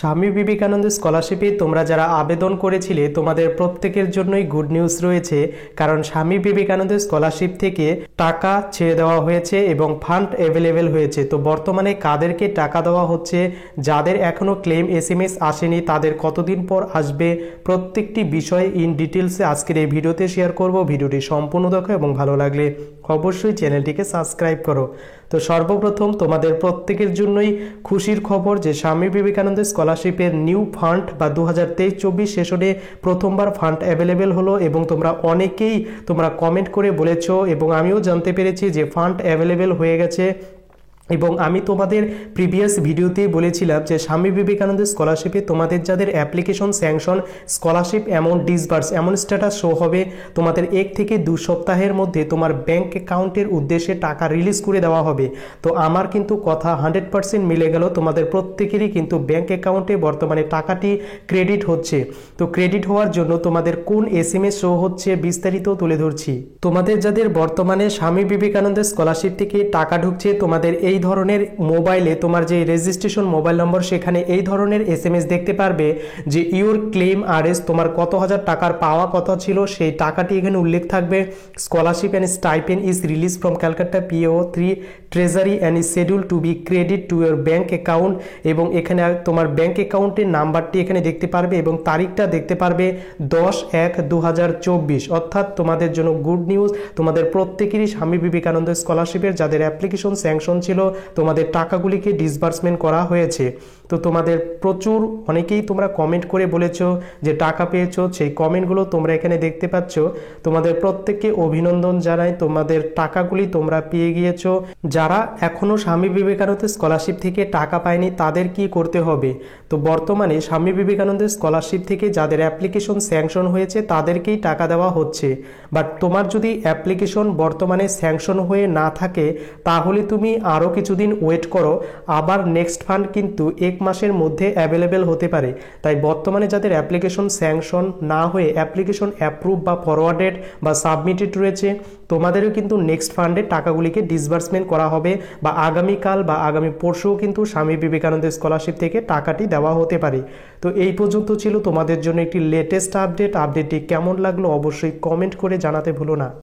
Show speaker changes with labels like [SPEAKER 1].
[SPEAKER 1] স্বামী বিবেকানন্দ স্কলারশিপে তোমরা যারা আবেদন করেছিলে তোমাদের প্রত্যেকের জন্যই গুড নিউজ রয়েছে, কারণ স্বামী বিবেকানন্দ স্কলারশিপ থেকে টাকা ছেড়ে দেওয়া হয়েছে এবং ফান্ড অ্যাভেলেবেল হয়েছে। তো বর্তমানে কাদেরকে টাকা দেওয়া হচ্ছে, যাদের এখনও ক্লেম এসএমএস আসেনি তাদের কতদিন পর আসবে, প্রত্যেকটি বিষয় ইন ডিটেলসে আজকের এই ভিডিওতে শেয়ার করব। ভিডিওটি সম্পূর্ণ দেখো এবং ভালো লাগলে অবশ্যই চ্যানেলটিকে সাবস্ক্রাইব করো। তো সর্বপ্রথম তোমাদের প্রত্যেকের জন্যই খুশির খবর যে স্বামী বিবেকানন্দ স্কলারশিপের নিউ ফান্ড বা 2023-24 সেশনে প্রথমবার ফান্ড অ্যাভেলেবেল হলো এবং তোমরা কমেন্ট করে বলেছো এবং আমিও জানতে পেরেছি যে ফান্ড অ্যাভেলেবেল হয়ে গেছে। এবং আমি তোমাদের প্রিভিয়াস ভিডিওতেই বলেছিলাম যে স্বামী বিবেকানন্দ স্কলারশিপে তোমাদের যাদের application sanction scholarship amount disburse এমন স্ট্যাটাস শো হবে, তোমাদের 1 থেকে 2 সপ্তাহের মধ্যে তোমার ব্যাংক অ্যাকাউন্টের উদ্দেশ্যে টাকা রিলিজ করে দেওয়া হবে। তো আমার কিন্তু কথা 100% মিলে গেল, তোমাদের প্রত্যেকেরই কিন্তু ব্যাংক অ্যাকাউন্টে বর্তমানে টাকাটি ক্রেডিট হচ্ছে। তো ক্রেডিট হওয়ার জন্য তোমাদের কোন এসএমএস শো হচ্ছে বিস্তারিত তুলে ধরছি। তোমাদের যাদের বর্তমানে স্বামী বিবেকানন্দ স্কলারশিপ থেকে টাকা ঢুকছে, তোমাদের এই ধরনের মোবাইলে তোমার যে রেজিস্ট্রেশন মোবাইল নম্বর সেখানে এই ধরনের এসএমএস দেখতে পারবে যে ইউর ক্লেম আরএস, তোমার কত হাজার টাকার পাওয়া কথা ছিল সেই টাকাটি এখানে উল্লেখ থাকবে। Scholarship and stipend is release from Calcutta PO 3 treasury and is schedule to be credit to your bank account. এবং এখানে তোমার ব্যাঙ্ক অ্যাকাউন্টের নাম্বারটি এখানে দেখতে পারবে এবং তারিখটা দেখতে পারবে 10/1/2024। অর্থাৎ তোমাদের জন্য গুড নিউজ, তোমাদের প্রত্যেকেরই স্বামী বিবেকানন্দ স্কলারশিপের যাদের অ্যাপ্লিকেশন স্যাংশন ছিল তোমাদের টাকাগুলিকে ডিসবার্সমেন্ট করা হয়েছে। তো তোমাদের অনেকেই তোমরা কমেন্ট করে বলেছো যে টাকা পেয়েছো, সেই কমেন্টগুলো তোমরা এখানে দেখতে পাচ্ছ। তোমাদের প্রত্যেককে অভিনন্দন জানাই, তোমাদের টাকাগুলি তোমরা পেয়ে গিয়েছো। যারা এখনো স্বামী বিবেকানন্দ স্কলারশিপ থেকে টাকা পায়নি তাদের কি করতে হবে? তো বর্তমানে স্বামী বিবেকানন্দ স্কলারশিপ থেকে যাদের অ্যাপ্লিকেশন স্যাংশন হয়েছে তাদেরকেই টাকা দেওয়া হচ্ছে। বাট তোমার যদি অ্যাপ্লিকেশন বর্তমানে স্যাংশন হয়ে না থাকে তাহলে তুমি আরও কিছুদিন ওয়েট করো, আবার নেক্সট ফান্ড কিন্তু 1 মাসের মধ্যে অ্যাভেলেবেল হতে পারে। তাই বর্তমানে যাদের অ্যাপ্লিকেশন স্যাংশন না হয়ে অ্যাপ্লিকেশন অ্যাপ্রুভ বা ফরওয়ার্ডেড বা সাবমিটেড রয়েছে, তোমাদেরও কিন্তু নেক্সট ফান্ডে টাকাগুলিকে ডিসবার্সমেন্ট করা হবে বা আগামীকাল বা আগামী পরশুও কিন্তু স্বামী বিবেকানন্দ স্কলারশিপ থেকে টাকাটি দেওয়া হতে পারে। তো এই পর্যন্ত ছিল তোমাদের জন্য একটি লেটেস্ট আপডেটটি কেমন লাগলো অবশ্যই কমেন্ট করে জানাতে ভুলো না।